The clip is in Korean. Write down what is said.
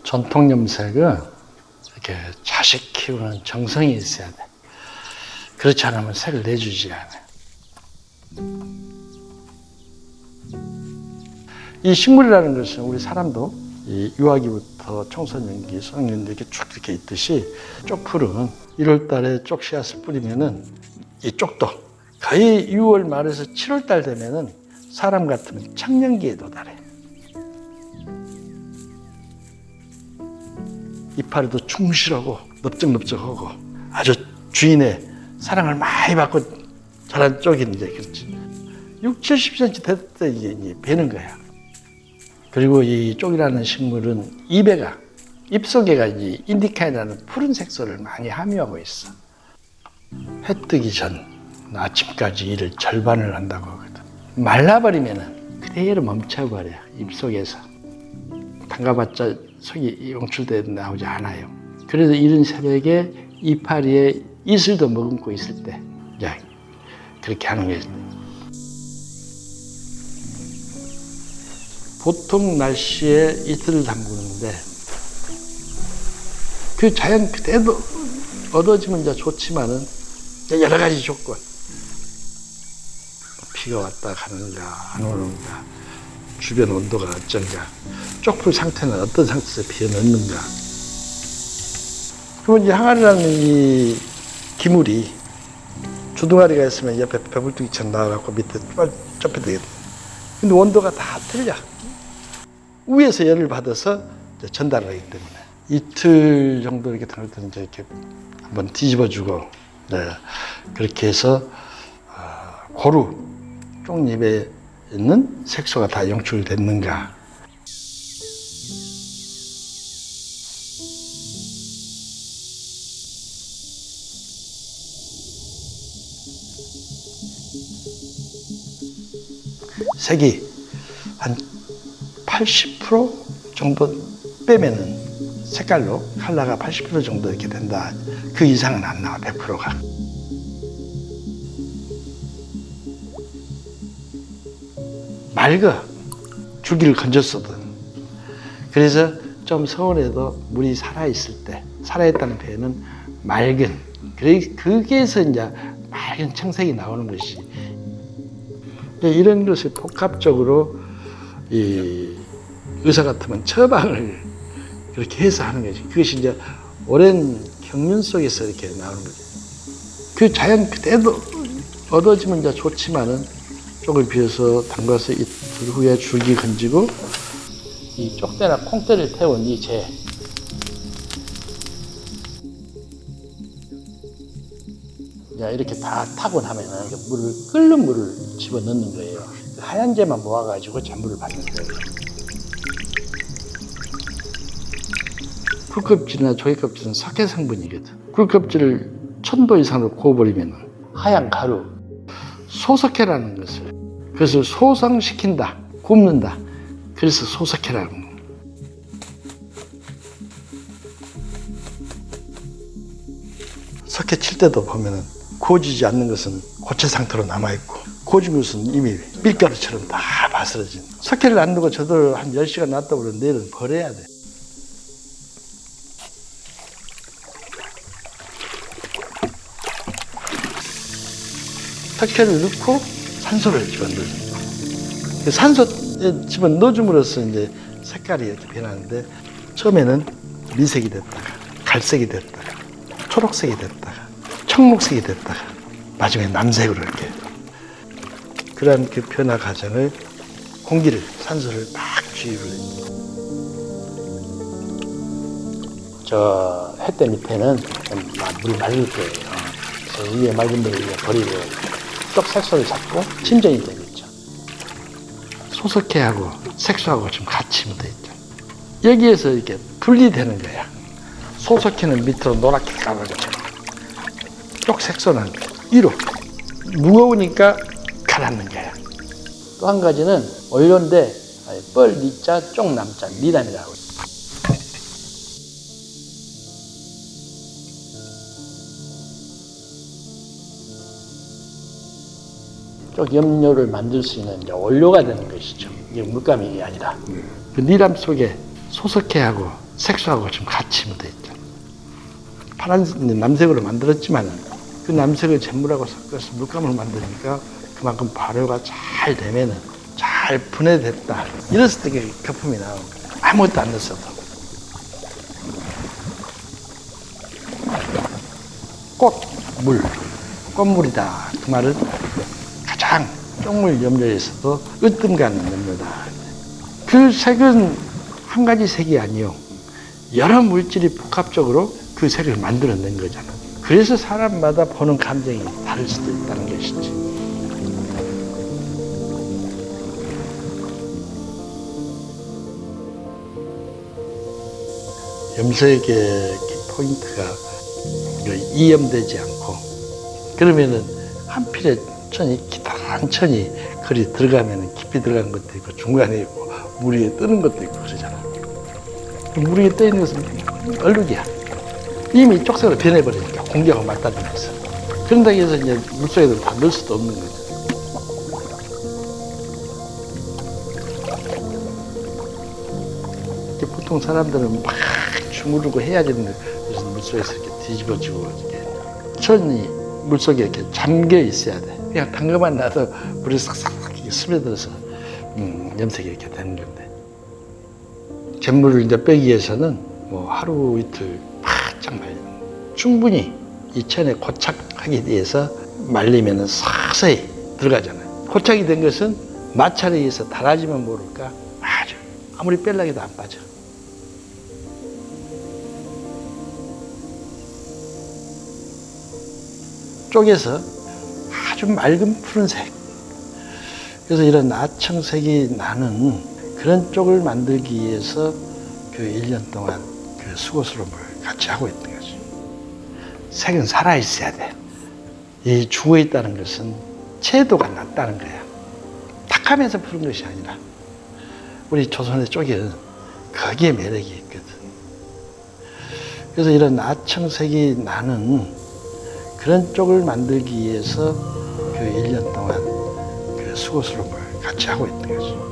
전통 염색은 이렇게 자식 키우는 정성이 있어야 돼. 그렇지 않으면 색을 내주지 않아요. 이 식물이라는 것은 우리 사람도 이 유아기부터 청소년기, 성년기 이렇게 쭉 이렇게 있듯이 쪽풀은 1월 달에 쪽 씨앗을 뿌리면은 이 쪽도 거의 6월 말에서 7월 달 되면은 사람 같으면 청년기에 도달해. 이파리도 충실하고 넓적넓적하고 아주 주인의 사랑을 많이 받고 자란 쪽이 이제 그렇지. 6, 70cm 됐을 때 이게 배는 거야. 그리고 이 쪽이라는 식물은 잎 속에가 이제 인디카이라는 푸른 색소를 많이 함유하고 있어. 해 뜨기 전 아침까지 일을 절반을 한다고 하거든. 말라버리면은 그대로 멈춰버려. 잎 속에서 담가봤자 속이 용출돼 나오지 않아요. 그래서 이른 새벽에 이파리에 이슬도 머금고 있을 때 이제 그렇게 하는 거예요. 보통 날씨에 이틀을 담그는데 그 자연 그대로 얻어지면 이제 좋지만은 여러 가지 조건. 비가 왔다 가는가 안 오는가, 주변 온도가 어쩐가, 쪽풀 상태는 어떤 상태에서 피어 넣는가. 그러면 이제 항아리라는 이 기물이 주둥아리가 있으면 옆에 배불뚝이처럼 나와갖고 밑에 좁혀 되거든. 근데 온도가 다 틀려. 위에서 열을 받아서 전달을 하기 때문에 이틀 정도 이렇게 담글 때는 이렇게 한번 뒤집어주고, 네, 그렇게 해서 고루 쪽잎에 있는 색소가 다 영출됐는가. 색이 한 80% 정도 빼면은 색깔로 컬러가 80% 정도 이렇게 된다. 그 이상은 안 나와, 100%가. 맑아. 줄기를 건졌어도. 그래서 좀 서울에도 물이 살아있을 때, 살아있다는 표현은 맑은, 거기에서 이제 맑은 청색이 나오는 것이. 이런 것을 복합적으로 이 의사 같으면 처방을 그렇게 해서 하는 거지. 그것이 이제 오랜 경륜 속에서 이렇게 나오는 거지. 그 자연 그대로 얻어지면 이제 좋지만은 쪽을 비워서 담가서 이틀 후에 줄기 건지고 이 쪽대나 콩대를 태운 이 재. 이렇게 다 타고 나면은 끓는 물을 집어 넣는 거예요. 하얀 재만 모아가지고 잔물을 받는 거예요. 굴껍질이나 조개껍질은 석회 성분이거든. 굴껍질을 1000도 이상으로 구워버리면 하얀 가루, 소석회라는 그것을 소성시킨다, 굽는다. 그래서 소석회라는 거예요. 석회 칠 때도 보면은 구워지지 않는 것은 고체 상태로 남아있고, 구워진 것은 이미 밀가루처럼 다 바스러진. 석회를 안 두고 저도 한 10시간 놨다 보면 내일은 버려야 돼. 석회를 넣고 산소를 집어넣어줍니다. 산소에 집어넣어줌으로써 이제 색깔이 이렇게 변하는데, 처음에는 미색이 됐다가, 갈색이 됐다가, 초록색이 됐다가, 청록색이 됐다가, 마지막에 남색으로 이렇게. 그러한 그 변화 과정을 공기를, 산소를 막 주입을 해요. 저 햇대 밑에는 물이 맑을 거예요. 그래서 위에 맑은 물을 버리고 쪽 색소를 잡고 침전이 되겠죠. 소석회하고 색소하고 좀 같이 묻어 있죠. 여기에서 이렇게 분리되는 거야. 소석회는 밑으로 노랗게 까가지고, 쪽 색소는 위로 무거우니까 가라앉는 거야. 또 한 가지는 원료인데 뻘 니자 쪽 남자 니단이라고. 쪽 염료를 만들 수 있는 이제 원료가 되는 것이죠. 이게 물감이 아니라. 그 니람 속에 소석회하고 색소하고 좀 같이 묻어 있죠. 파란색, 남색으로 만들었지만 그 남색을 잿물하고 섞어서 물감을 만드니까 그만큼 발효가 잘 되면은 잘 분해됐다. 이랬을 때 거품이 나오는 거예요. 아무것도 안 넣었어도. 꽃, 물, 꽃물이다. 그 말은 가장 쪽물 염료에서도 으뜸가는 염료다. 그 색은 한 가지 색이 아니요. 여러 물질이 복합적으로 그 색을 만들어낸 거잖아. 그래서 사람마다 보는 감정이 다를 수도 있다는 것이지. 염색의 포인트가 이염되지 않고, 그러면은 한 필에 천이 기다란 천이 거리 들어가면은 깊이 들어간 것도 있고 중간에 있고 물 위에 뜨는 것도 있고 그러잖아. 물 위에 떠 있는 것은 얼룩이야. 이미 쪽색으로 변해버리니까 공기하고 맞닿으면서. 그런다고 해서 이제 물속에도 다 넣을 수도 없는 거죠. 보통 사람들은 막 주무르고 해야 되는데, 그래서 물속에서 이렇게 뒤집어지고, 이렇게 천이 물속에 이렇게 잠겨 있어야 돼. 그냥 담가만 놔도 물이 싹싹 스며들어서 염색이 이렇게 되는 건데, 잿물을 이제 빼기 위해서는 뭐 하루 이틀 바짝 말려. 충분히 이 천에 고착하기 위해서 말리면 서서히 들어가잖아요. 고착이 된 것은 마찰에 의해서 달아지면 모를까 아주 아무리 뺄라고 해도 안 빠져. 쪽에서 아주 맑은 푸른색, 그래서 이런 아청색이 나는 그런 쪽을 만들기 위해서 그 1년 동안 그 수고스러움을 같이 하고 있던 거죠. 색은 살아있어야 돼. 이 죽어있다는 것은 채도가 낮다는 거야. 탁하면서 푸른 것이 아니라 우리 조선의 쪽에는 거기에 매력이 있거든. 그래서 이런 아청색이 나는 그런 쪽을 만들기 위해서 그 1년 동안 그 수고스러움을 같이 하고 있던 거죠.